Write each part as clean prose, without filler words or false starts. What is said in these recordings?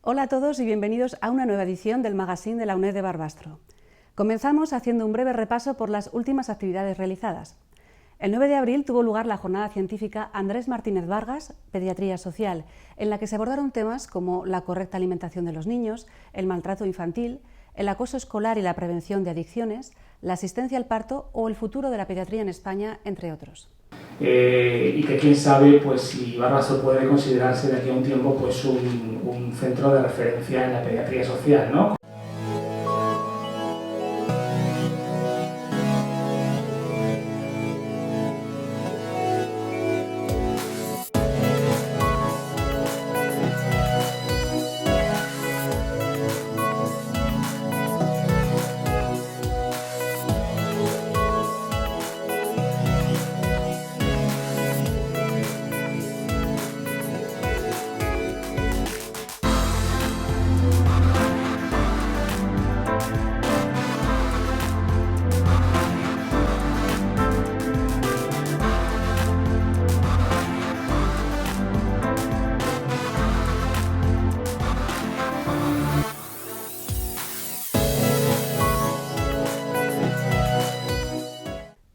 Hola a todos y bienvenidos a una nueva edición del magazine de la UNED de Barbastro. Comenzamos haciendo un breve repaso por las últimas actividades realizadas. El 9 de abril tuvo lugar la jornada científica Andrés Martínez Vargas, Pediatría Social, en la que se abordaron temas como la correcta alimentación de los niños, el maltrato infantil, el acoso escolar y la prevención de adicciones, la asistencia al parto o el futuro de la pediatría en España, entre otros. Y que quién sabe pues, si Barbastro puede considerarse de aquí a un tiempo pues, un centro de referencia en la pediatría social, ¿no?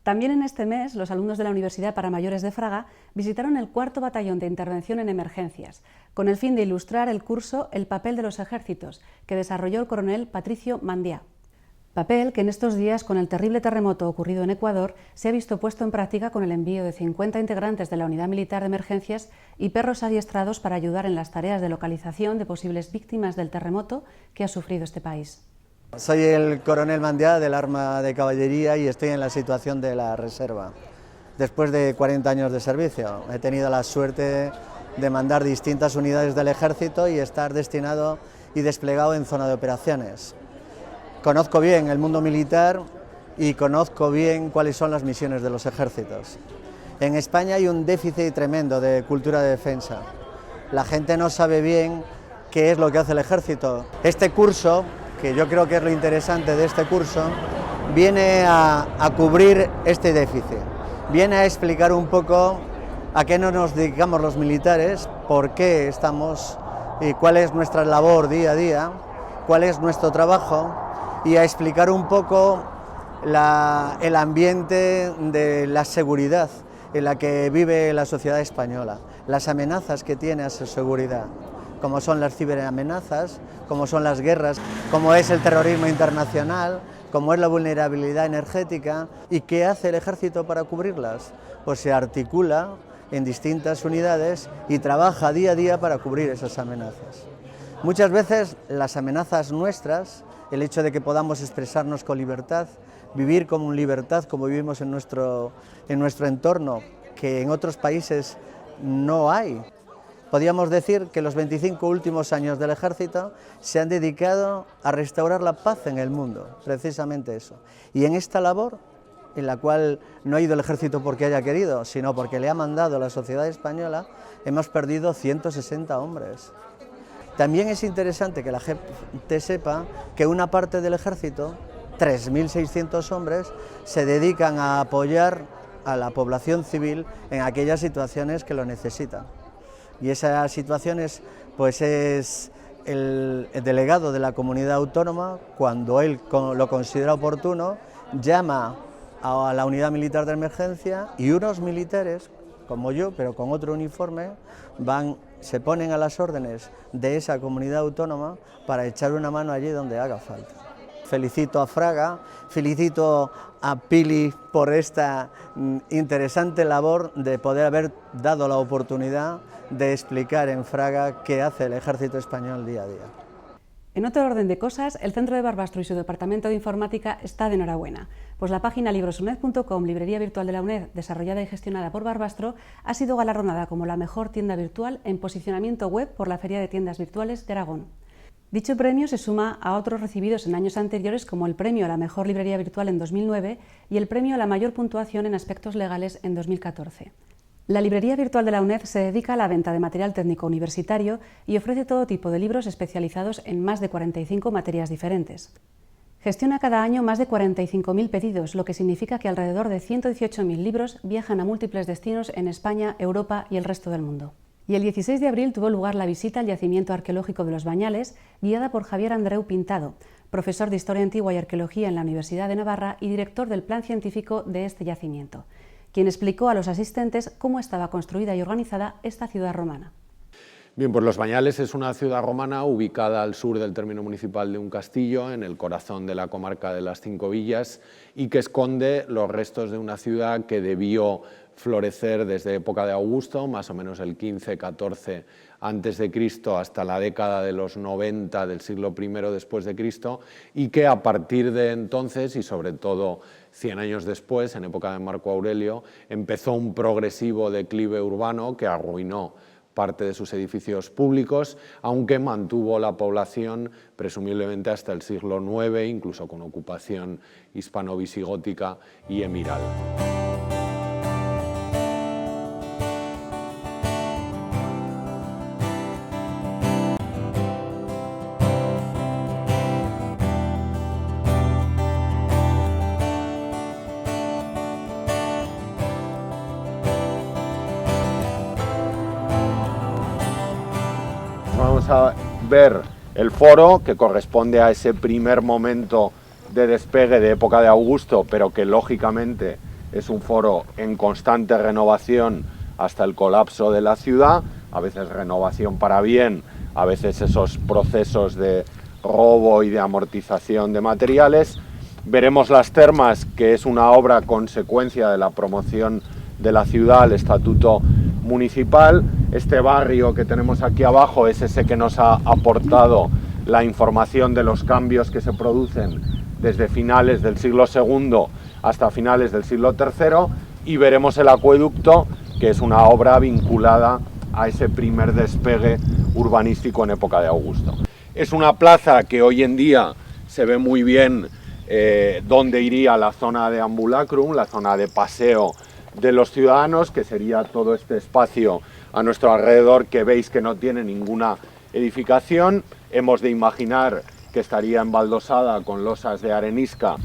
También en este mes, los alumnos de la Universidad para Mayores de Fraga visitaron el 4º Batallón de Intervención en Emergencias, con el fin de ilustrar el curso El papel de los ejércitos, que desarrolló el coronel Patricio Mandiá. Papel que en estos días, con el terrible terremoto ocurrido en Ecuador, se ha visto puesto en práctica con el envío de 50 integrantes de la Unidad Militar de Emergencias y perros adiestrados para ayudar en las tareas de localización de posibles víctimas del terremoto que ha sufrido este país. Soy el coronel Mandiá del Arma de Caballería y estoy en la situación de la reserva. Después de 40 años de servicio, he tenido la suerte de mandar distintas unidades del ejército y estar destinado y desplegado en zona de operaciones. Conozco bien el mundo militar y conozco bien cuáles son las misiones de los ejércitos. En España hay un déficit tremendo de cultura de defensa. La gente no sabe bien qué es lo que hace el ejército. Este curso, que yo creo que es lo interesante de este curso, viene a cubrir este déficit, viene a explicar un poco a qué nos dedicamos los militares, por qué estamos y cuál es nuestra labor día a día, cuál es nuestro trabajo y a explicar un poco el ambiente de la seguridad en la que vive la sociedad española, las amenazas que tiene a su seguridad, como son las ciberamenazas, como son las guerras, como es el terrorismo internacional, como es la vulnerabilidad energética. ¿Y qué hace el ejército para cubrirlas? Pues se articula en distintas unidades y trabaja día a día para cubrir esas amenazas. Muchas veces las amenazas nuestras, el hecho de que podamos expresarnos con libertad, vivir con libertad como vivimos en nuestro entorno, que en otros países no hay. Podríamos decir que los 25 últimos años del ejército se han dedicado a restaurar la paz en el mundo, precisamente eso. Y en esta labor, en la cual no ha ido el ejército porque haya querido, sino porque le ha mandado la sociedad española, hemos perdido 160 hombres. También es interesante que la gente sepa que una parte del ejército, 3.600 hombres, se dedican a apoyar a la población civil en aquellas situaciones que lo necesitan. Y esas situaciones, pues es el delegado de la comunidad autónoma, cuando él lo considera oportuno, llama a la unidad militar de emergencia y unos militares, como yo, pero con otro uniforme, se ponen a las órdenes de esa comunidad autónoma para echar una mano allí donde haga falta. Felicito a Fraga, felicito a Pili por esta interesante labor de poder haber dado la oportunidad de explicar en Fraga qué hace el ejército español día a día. En otro orden de cosas, el Centro de Barbastro y su Departamento de Informática está de enhorabuena, pues la página librosuned.com, librería virtual de la UNED, desarrollada y gestionada por Barbastro, ha sido galardonada como la mejor tienda virtual en posicionamiento web por la Feria de Tiendas Virtuales de Aragón. Dicho premio se suma a otros recibidos en años anteriores, como el premio a la mejor librería virtual en 2009 y el premio a la mayor puntuación en aspectos legales en 2014. La librería virtual de la UNED se dedica a la venta de material técnico universitario y ofrece todo tipo de libros especializados en más de 45 materias diferentes. Gestiona cada año más de 45.000 pedidos, lo que significa que alrededor de 118.000 libros viajan a múltiples destinos en España, Europa y el resto del mundo. Y el 16 de abril tuvo lugar la visita al yacimiento arqueológico de Los Bañales, guiada por Javier Andreu Pintado, profesor de Historia Antigua y Arqueología en la Universidad de Navarra y director del plan científico de este yacimiento, quien explicó a los asistentes cómo estaba construida y organizada esta ciudad romana. Bien, pues Los Bañales es una ciudad romana ubicada al sur del término municipal de un castillo, en el corazón de la comarca de las Cinco Villas, y que esconde los restos de una ciudad que debió florecer desde época de Augusto, más o menos el 15-14 a.C. hasta la década de los 90 del siglo I después de Cristo, y que a partir de entonces, y sobre todo 100 años después, en época de Marco Aurelio, empezó un progresivo declive urbano que arruinó parte de sus edificios públicos, aunque mantuvo la población presumiblemente hasta el siglo IX, incluso con ocupación hispano-visigótica y emiral. Vamos a ver el foro, que corresponde a ese primer momento de despegue de época de Augusto, pero que lógicamente es un foro en constante renovación hasta el colapso de la ciudad, a veces renovación para bien, a veces esos procesos de robo y de amortización de materiales. Veremos las termas, que es una obra consecuencia de la promoción de la ciudad al estatuto municipal. Este barrio que tenemos aquí abajo es ese que nos ha aportado la información de los cambios que se producen desde finales del siglo II hasta finales del siglo III, y veremos el acueducto, que es una obra vinculada a ese primer despegue urbanístico en época de Augusto. Es una plaza que hoy en día se ve muy bien dónde iría la zona de ambulacrum, la zona de paseo de los ciudadanos, que sería todo este espacio a nuestro alrededor, que veis que no tiene ninguna edificación. Hemos de imaginar que estaría embaldosada con losas de arenisca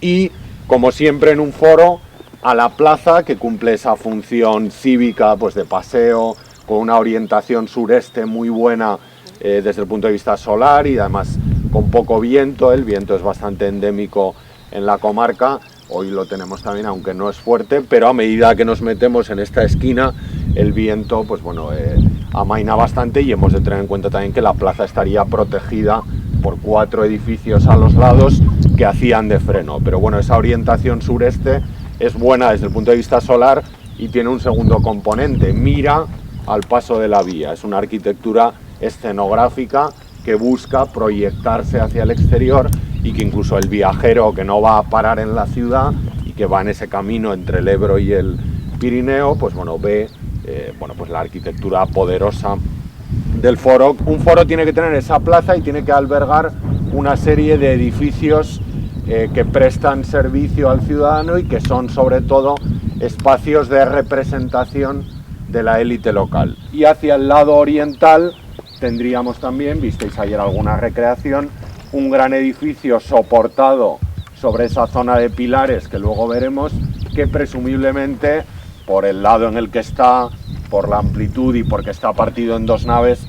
y, como siempre en un foro, a la plaza, que cumple esa función cívica, pues de paseo, con una orientación sureste muy buena desde el punto de vista solar, y además con poco viento. El viento es bastante endémico en la comarca. Hoy lo tenemos también, aunque no es fuerte, pero a medida que nos metemos en esta esquina, el viento, pues bueno, amaina bastante, y hemos de tener en cuenta también que la plaza estaría protegida por 4 edificios a los lados que hacían de freno. Pero bueno, esa orientación sureste es buena desde el punto de vista solar y tiene un segundo componente: mira al paso de la vía. Es una arquitectura escenográfica que busca proyectarse hacia el exterior, y que incluso el viajero que no va a parar en la ciudad y que va en ese camino entre el Ebro y el Pirineo, pues bueno, ve pues la arquitectura poderosa del foro. Un foro tiene que tener esa plaza y tiene que albergar una serie de edificios que prestan servicio al ciudadano y que son sobre todo espacios de representación de la élite local. Y hacia el lado oriental tendríamos también, visteis ayer alguna recreación, un gran edificio soportado sobre esa zona de pilares que luego veremos, que presumiblemente, por el lado en el que está, por la amplitud y porque está partido en 2 naves,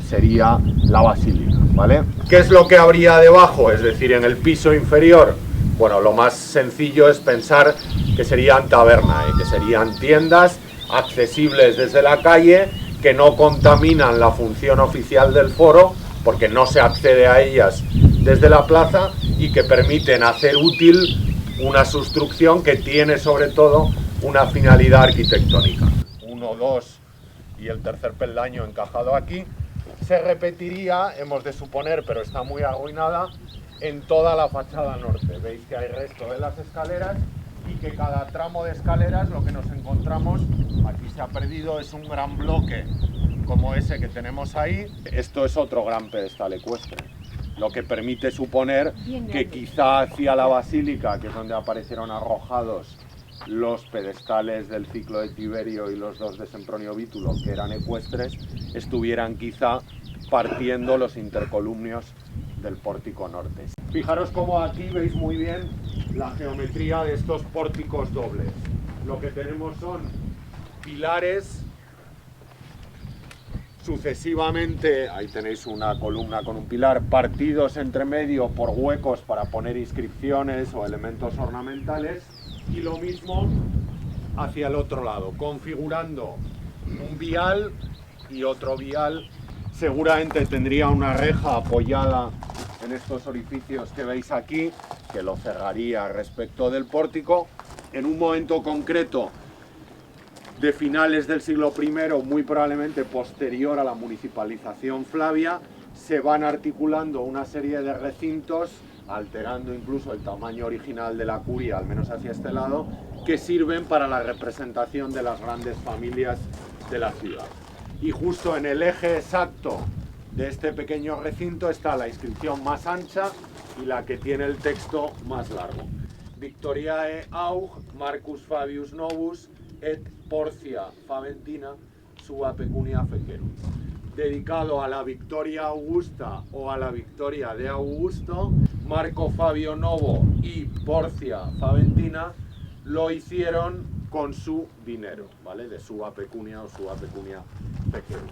sería la basílica, ¿vale? ¿Qué es lo que habría debajo? Es decir, en el piso inferior. Bueno, lo más sencillo es pensar que serían tabernae, que serían tiendas accesibles desde la calle, que no contaminan la función oficial del foro, porque no se accede a ellas desde la plaza, y que permiten hacer útil una construcción que tiene sobre todo una finalidad arquitectónica. 1, 2 y el tercer peldaño encajado aquí. Se repetiría, hemos de suponer, pero está muy arruinada, en toda la fachada norte. Veis que hay resto de las escaleras, y que cada tramo de escaleras, lo que nos encontramos, aquí se ha perdido, es un gran bloque como ese que tenemos ahí. Esto es otro gran pedestal ecuestre, lo que permite suponer que quizá hacia la basílica, que es donde aparecieron arrojados los pedestales del ciclo de Tiberio y los 2 de Sempronio Vítulo, que eran ecuestres, estuvieran quizá partiendo los intercolumnios del pórtico norte. Fijaros cómo aquí veis muy bien la geometría de estos pórticos dobles. Lo que tenemos son pilares Sucesivamente, ahí tenéis una columna con un pilar, partidos entre medio por huecos para poner inscripciones o elementos ornamentales, y lo mismo hacia el otro lado, configurando un vial y otro vial. Seguramente tendría una reja apoyada en estos orificios que veis aquí, que lo cerraría respecto del pórtico. En un momento concreto de finales del siglo I, muy probablemente posterior a la municipalización flavia, se van articulando una serie de recintos, alterando incluso el tamaño original de la curia, al menos hacia este lado, que sirven para la representación de las grandes familias de la ciudad. Y justo en el eje exacto de este pequeño recinto está la inscripción más ancha y la que tiene el texto más largo. Victoriae aug Marcus Fabius Novus et Porcia Faventina sua pecunia fecerunt. Dedicado a la victoria augusta o a la victoria de Augusto, Marco Fabio Novo y Porcia Faventina lo hicieron con su dinero, ¿vale? De sua pecunia o sua pecunia fecerunt.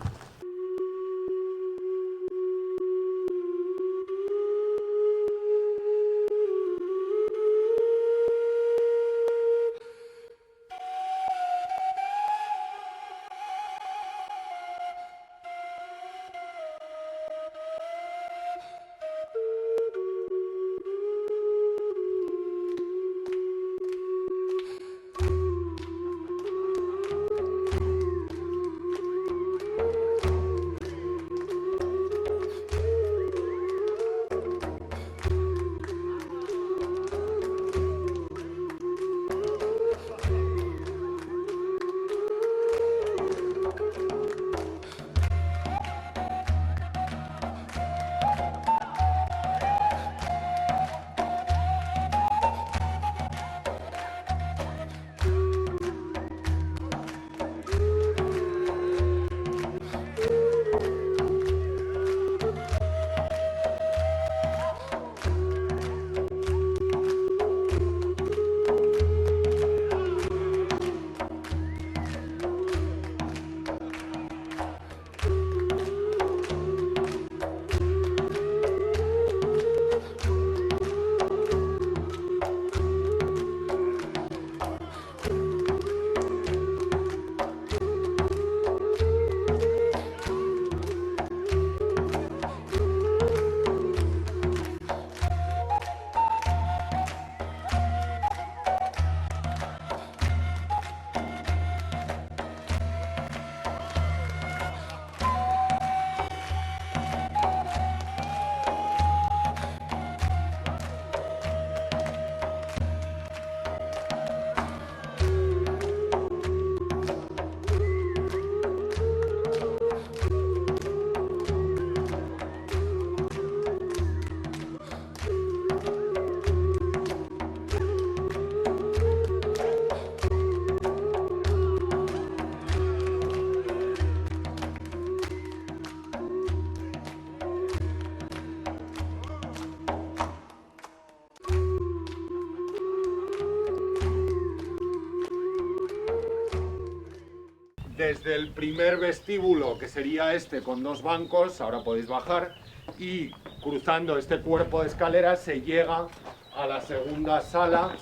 Desde el primer vestíbulo, que sería este con dos bancos, ahora podéis bajar, y cruzando este cuerpo de escaleras se llega a la segunda sala,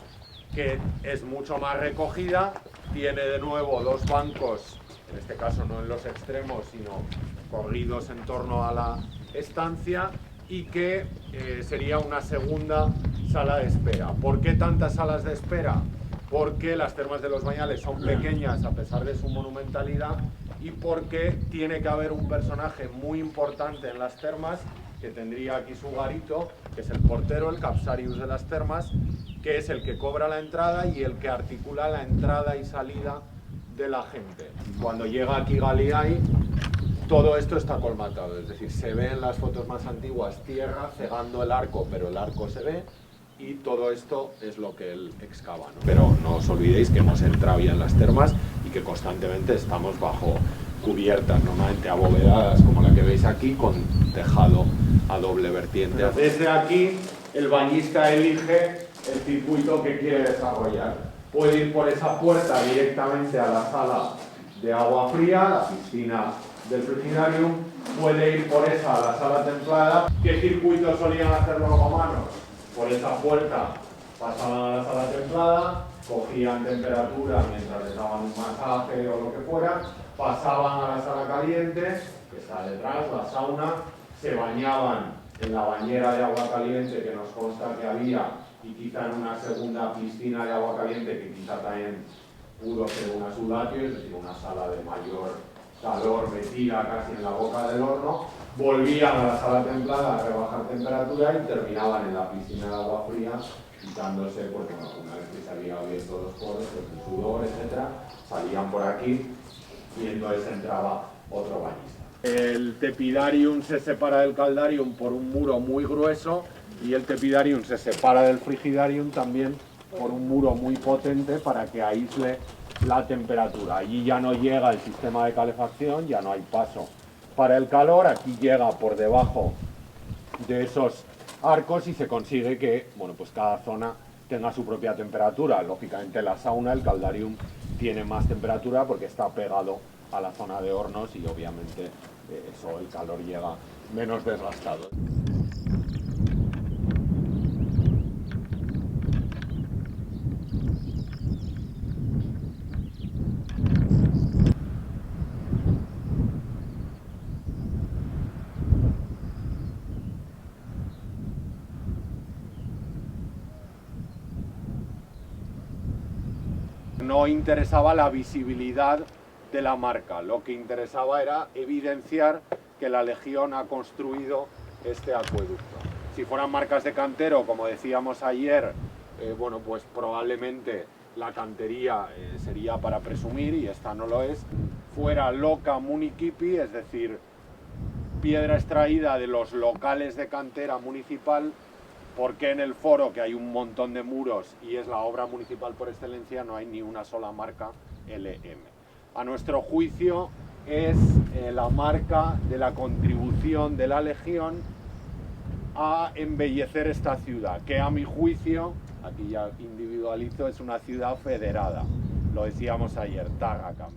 que es mucho más recogida, tiene de nuevo dos bancos, en este caso no en los extremos, sino corridos en torno a la estancia, y que sería una segunda sala de espera. ¿Por qué tantas salas de espera? Porque las termas de los Bañales son pequeñas a pesar de su monumentalidad, y porque tiene que haber un personaje muy importante en las termas, que tendría aquí su garito, que es el portero, el capsarius de las termas, que es el que cobra la entrada y el que articula la entrada y salida de la gente. Cuando llega aquí Galiai, todo esto está colmatado, es decir, se ve en las fotos más antiguas tierra cegando el arco, pero el arco se ve, y todo esto es lo que él excava, ¿no? Pero no os olvidéis que no se entra bien las termas y que constantemente estamos bajo cubiertas, normalmente abovedadas como la que veis aquí, con tejado a doble vertiente. Desde aquí el bañista elige el circuito que quiere desarrollar. Puede ir por esa puerta directamente a la sala de agua fría, la piscina del frigidarium puede ir por esa a la sala templada. ¿Qué circuitos solían hacer los romanos? Por esa puerta pasaban a la sala templada, cogían temperatura mientras les daban un masaje o lo que fuera, pasaban a la sala caliente, que está detrás, la sauna, se bañaban en la bañera de agua caliente que nos consta que había, y quizá en una segunda piscina de agua caliente que quizá también pudo ser una sudatio, es decir, una sala de mayor calor metida casi en la boca del horno, volvían a la sala templada a rebajar temperatura y terminaban en la piscina de agua fría, quitándose, porque una vez que se habían abierto los poros, pues el sudor, etc., salían por aquí y entonces entraba otro bañista. El tepidarium se separa del caldarium por un muro muy grueso y el tepidarium se separa del frigidarium también por un muro muy potente para que aísle la temperatura. Allí ya no llega el sistema de calefacción, ya no hay paso para el calor, aquí llega por debajo de esos arcos y se consigue que, bueno, pues cada zona tenga su propia temperatura. Lógicamente la sauna, el caldarium, tiene más temperatura porque está pegado a la zona de hornos y obviamente eso, el calor llega menos desgastado. No interesaba la visibilidad de la marca, lo que interesaba era evidenciar que la Legión ha construido este acueducto. Si fueran marcas de cantero, como decíamos ayer, bueno, pues probablemente la cantería sería para presumir, y esta no lo es. Fuera loca municipi, es decir, piedra extraída de los locales de cantera municipal, porque en el foro, que hay un montón de muros y es la obra municipal por excelencia, no hay ni una sola marca LM. A nuestro juicio es la marca de la contribución de la Legión a embellecer esta ciudad, que a mi juicio, aquí ya individualizo, es una ciudad federada. Lo decíamos ayer, Tárraca.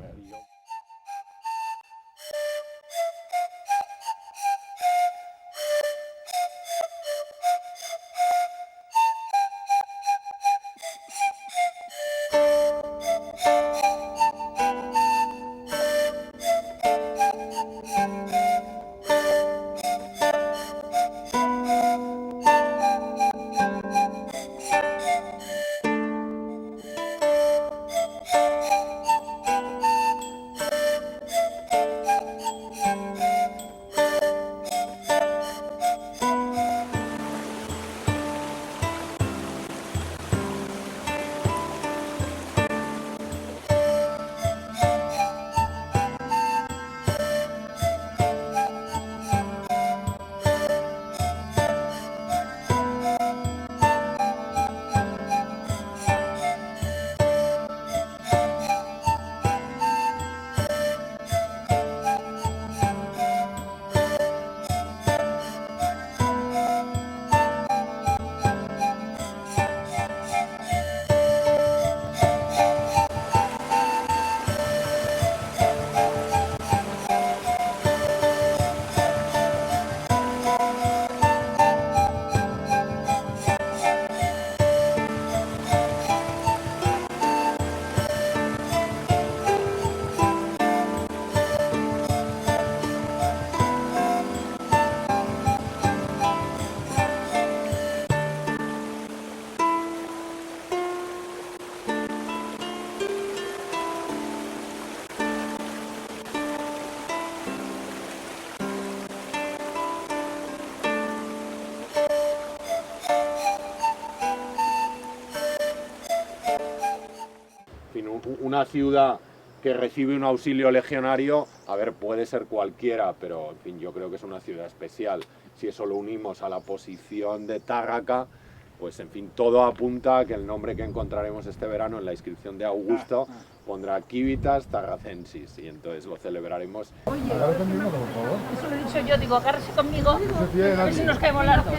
Una ciudad que recibe un auxilio legionario, a ver, puede ser cualquiera, pero en fin, yo creo que es una ciudad especial. Si eso lo unimos a la posición de Tárraca, pues en fin, todo apunta a que el nombre que encontraremos este verano en la inscripción de Augusto pondrá Civitas Tarracensis, y entonces lo celebraremos. Oye, eso lo he dicho yo, digo, agárrese conmigo, a ver si nos caemos las dos.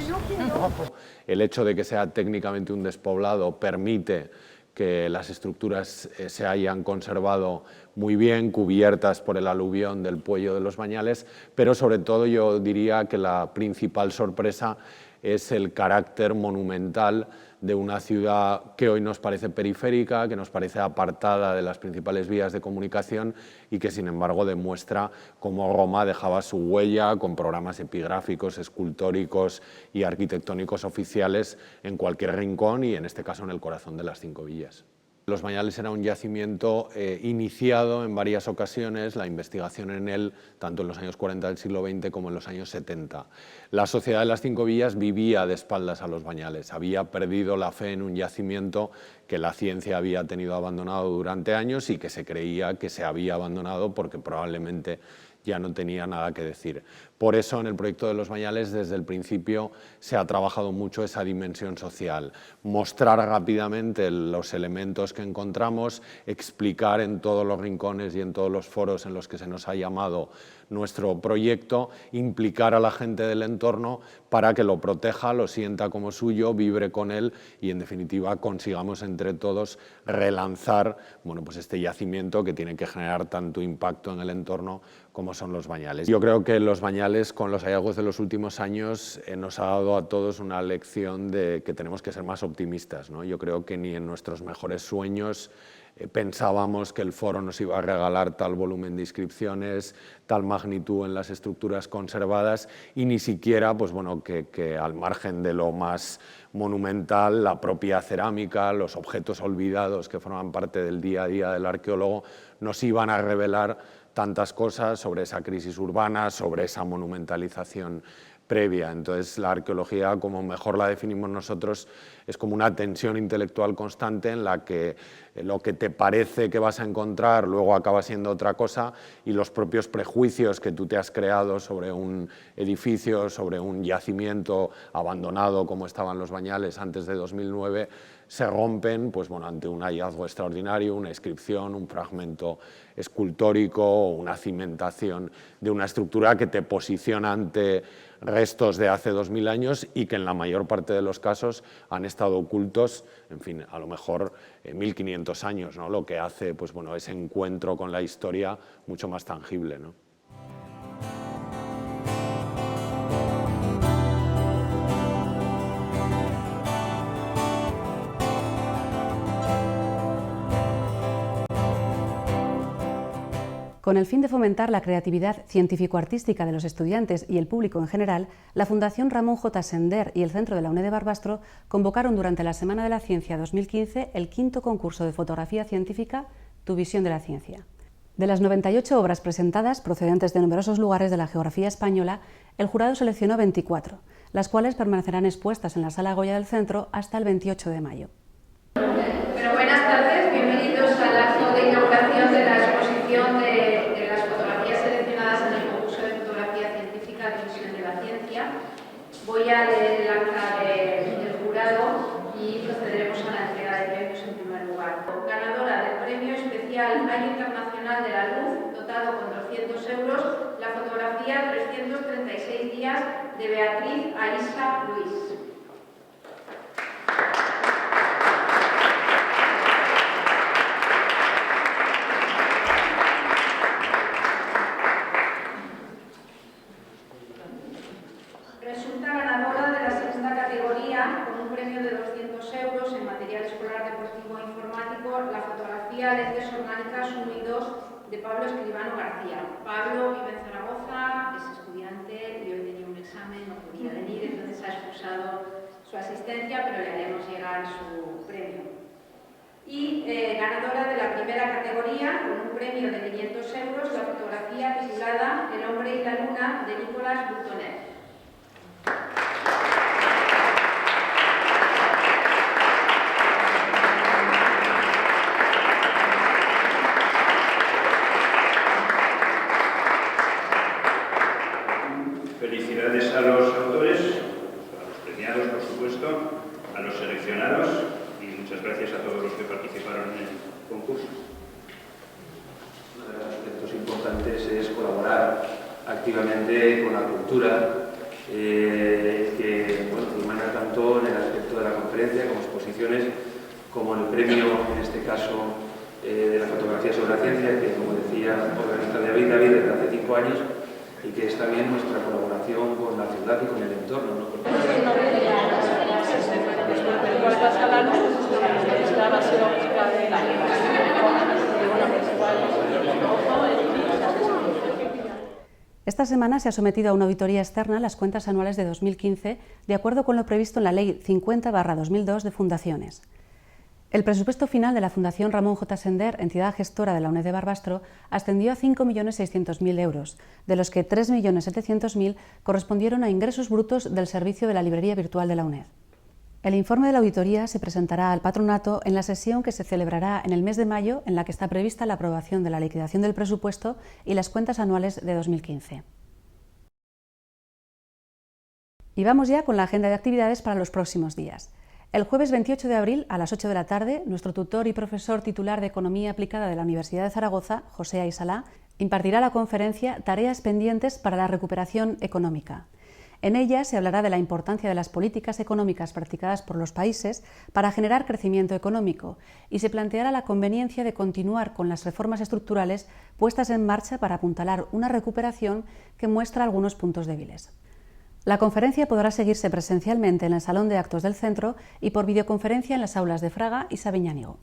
El hecho de que sea técnicamente un despoblado permite que las estructuras se hayan conservado muy bien, cubiertas por el aluvión del Puello de los Bañales, pero sobre todo yo diría que la principal sorpresa es el carácter monumental de una ciudad que hoy nos parece periférica, que nos parece apartada de las principales vías de comunicación y que sin embargo demuestra cómo Roma dejaba su huella con programas epigráficos, escultóricos y arquitectónicos oficiales en cualquier rincón y en este caso en el corazón de las 5 villas. Los Bañales era un yacimiento iniciado en varias ocasiones, la investigación en él, tanto en los años 40 del siglo XX como en los años 70. La sociedad de las 5 villas vivía de espaldas a los Bañales, había perdido la fe en un yacimiento que la ciencia había tenido abandonado durante años y que se creía que se había abandonado porque probablemente ya no tenía nada que decir. Por eso en el proyecto de los Bañales desde el principio se ha trabajado mucho esa dimensión social, mostrar rápidamente los elementos que encontramos, explicar en todos los rincones y en todos los foros en los que se nos ha llamado nuestro proyecto, implicar a la gente del entorno para que lo proteja, lo sienta como suyo, vibre con él y en definitiva consigamos entre todos relanzar pues este yacimiento que tiene que generar tanto impacto en el entorno como son los Bañales. Yo creo que los Bañales, con los hallazgos de los últimos años, nos ha dado a todos una lección de que tenemos que ser más optimistas, ¿no? Yo creo que ni en nuestros mejores sueños pensábamos que el foro nos iba a regalar tal volumen de inscripciones, tal magnitud en las estructuras conservadas y ni siquiera que al margen de lo más monumental, la propia cerámica, los objetos olvidados que forman parte del día a día del arqueólogo nos iban a revelar tantas cosas sobre esa crisis urbana, sobre esa monumentalización previa. Entonces la arqueología, como mejor la definimos nosotros, es como una tensión intelectual constante en la que lo que te parece que vas a encontrar luego acaba siendo otra cosa y los propios prejuicios que tú te has creado sobre un edificio, sobre un yacimiento abandonado como estaban los Bañales antes de 2009, se rompen ante un hallazgo extraordinario, una inscripción, un fragmento escultórico o una cimentación de una estructura que te posiciona ante restos de hace 2000 años y que en la mayor parte de los casos han estado ocultos, en fin, a lo mejor 1500 años, ¿no? Lo que hace ese encuentro con la historia mucho más tangible, ¿no? Con el fin de fomentar la creatividad científico-artística de los estudiantes y el público en general, la Fundación Ramón J. Sender y el Centro de la UNED de Barbastro convocaron durante la Semana de la Ciencia 2015 el 5º concurso de fotografía científica Tu visión de la ciencia. De las 98 obras presentadas, procedentes de numerosos lugares de la geografía española, el jurado seleccionó 24, las cuales permanecerán expuestas en la Sala Goya del Centro hasta el 28 de mayo. Bueno, buenas tardes, bienvenidos al acto de inauguración de la exposición de las fotografías seleccionadas en el concurso de fotografía científica Tu visión de la ciencia. Voy a leer el acta del jurado y procederemos a la entrega de premios en primer lugar. Ganadora del Premio Especial Año Internacional de la Luz, dotado con 200 euros, la fotografía 336 días de Beatriz Aisa Luis. Resulta ganadora de la segunda categoría, con un premio de 200 euros en material escolar deportivo e informático, la fotografía Lentes Orgánicas 1 y 2 de Pablo Escribano García. Pablo vive en Zaragoza, es estudiante y hoy tenía un examen, no podía venir, entonces ha excusado su asistencia, pero le haremos llegar su premio. Y ganadora de la primera categoría, con un premio de 500 euros, la fotografía titulada El hombre y la luna de Nicolas Butonet. Felicidades a los autores, a los premiados, por supuesto, a los seleccionados y muchas gracias a todos los que participaron en el concurso. Uno de los aspectos importantes es colaborar activamente con la cultura, que ilumina tanto en el aspecto de la conferencia como exposiciones, como el premio, en este caso, de la fotografía sobre la ciencia, que, como decía, organiza David desde hace 5 años, y que es también nuestra colaboración con la ciudad y con el entorno, ¿no? Esta semana se ha sometido a una auditoría externa las cuentas anuales de 2015, de acuerdo con lo previsto en la Ley 50/2002 de fundaciones. El presupuesto final de la Fundación Ramón J. Sender, entidad gestora de la UNED de Barbastro, ascendió a 5.600.000 euros, de los que 3.700.000 correspondieron a ingresos brutos del servicio de la librería virtual de la UNED. El informe de la auditoría se presentará al patronato en la sesión que se celebrará en el mes de mayo, en la que está prevista la aprobación de la liquidación del presupuesto y las cuentas anuales de 2015. Y vamos ya con la agenda de actividades para los próximos días. El jueves 28 de abril, a las 8 de la tarde, nuestro tutor y profesor titular de Economía Aplicada de la Universidad de Zaragoza, José Aysalá, impartirá la conferencia Tareas pendientes para la recuperación económica. En ella se hablará de la importancia de las políticas económicas practicadas por los países para generar crecimiento económico y se planteará la conveniencia de continuar con las reformas estructurales puestas en marcha para apuntalar una recuperación que muestra algunos puntos débiles. La conferencia podrá seguirse presencialmente en el Salón de Actos del Centro y por videoconferencia en las aulas de Fraga y Sabiñánigo.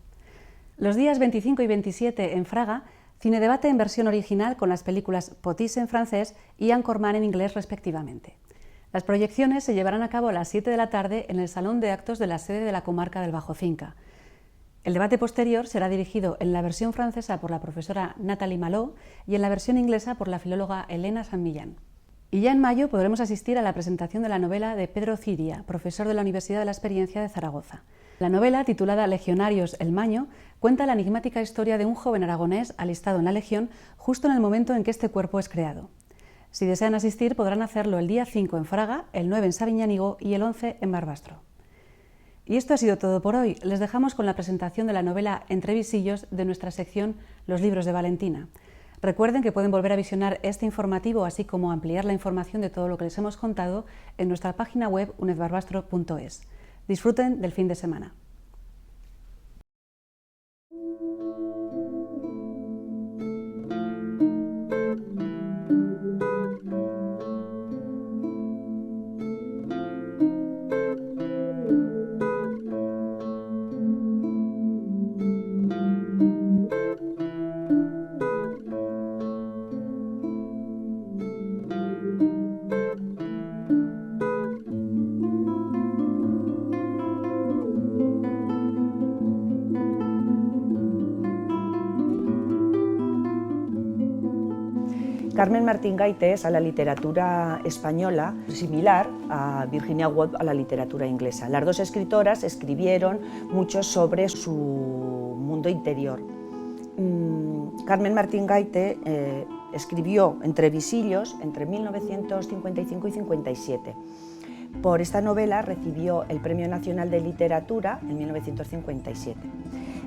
Los días 25 y 27 en Fraga, cinedebate en versión original con las películas Potis en francés y Anchorman en inglés respectivamente. Las proyecciones se llevarán a cabo a las 7 de la tarde en el Salón de Actos de la sede de la comarca del Bajo Cinca. El debate posterior será dirigido en la versión francesa por la profesora Nathalie Malot y en la versión inglesa por la filóloga Elena San Millán. Y ya en mayo podremos asistir a la presentación de la novela de Pedro Ciria, profesor de la Universidad de la Experiencia de Zaragoza. La novela, titulada Legionarios el Maño, cuenta la enigmática historia de un joven aragonés alistado en la Legión justo en el momento en que este cuerpo es creado. Si desean asistir, podrán hacerlo el día 5 en Fraga, el 9 en Sabiñánigo y el 11 en Barbastro. Y esto ha sido todo por hoy. Les dejamos con la presentación de la novela Entre visillos de nuestra sección Los libros de Valentina. Recuerden que pueden volver a visionar este informativo, así como ampliar la información de todo lo que les hemos contado en nuestra página web unedbarbastro.es. Disfruten del fin de semana. Carmen Martín Gaite es a la literatura española similar a Virginia Woolf a la literatura inglesa. Las dos escritoras escribieron mucho sobre su mundo interior. Carmen Martín Gaite escribió Entre visillos entre 1955 y 57. Por esta novela recibió el Premio Nacional de Literatura en 1957.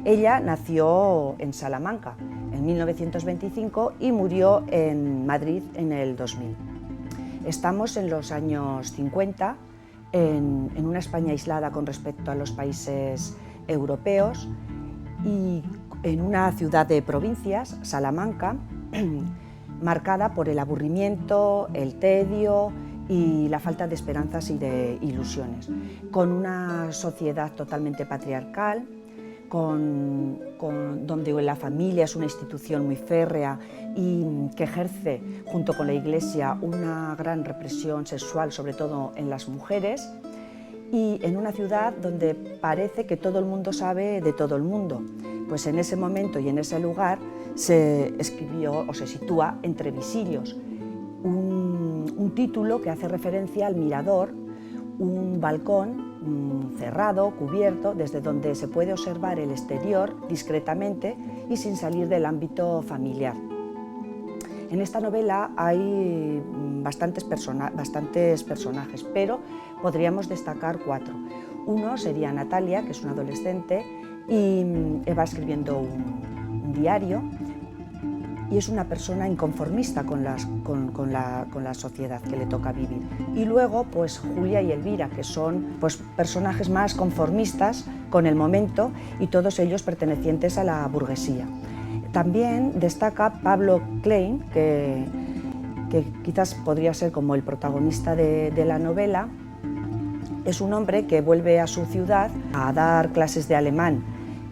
Ella nació en Salamanca en 1925 y murió en Madrid en el 2000. Estamos en los años 50, en una España aislada con respecto a los países europeos y en una ciudad de provincias, Salamanca, marcada por el aburrimiento, el tedio y la falta de esperanzas y de ilusiones, con una sociedad totalmente patriarcal, donde la familia es una institución muy férrea y que ejerce, junto con la Iglesia, una gran represión sexual, sobre todo en las mujeres, y en una ciudad donde parece que todo el mundo sabe de todo el mundo. Pues en ese momento y en ese lugar se escribió o se sitúa Entre visillos, un título que hace referencia al mirador, un balcón cerrado, cubierto, desde donde se puede observar el exterior discretamente y sin salir del ámbito familiar. En esta novela hay bastantes personajes, pero podríamos destacar 4. Uno sería Natalia, que es una adolescente y va escribiendo un diario. y es una persona inconformista con la sociedad que le toca vivir. Y luego pues Julia y Elvira, que son pues personajes más conformistas con el momento y todos ellos pertenecientes a la burguesía. También destaca Pablo Klein, que quizás podría ser como el protagonista de la novela. Es un hombre que vuelve a su ciudad a dar clases de alemán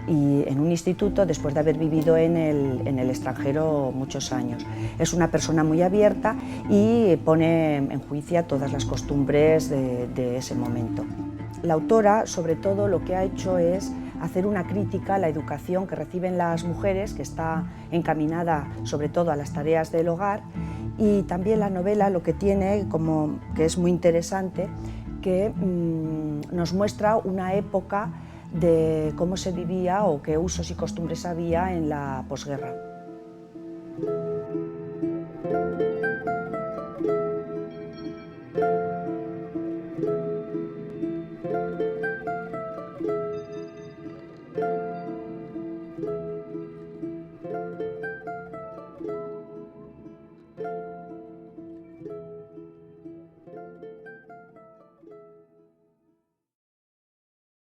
y en un instituto después de haber vivido en el extranjero muchos años. Es una persona muy abierta y pone en juicio todas las costumbres de ese momento. La autora, sobre todo, lo que ha hecho es hacer una crítica a la educación que reciben las mujeres, que está encaminada sobre todo a las tareas del hogar, y también la novela lo que tiene, como que es muy interesante, que nos muestra una época de cómo se vivía o qué usos y costumbres había en la posguerra.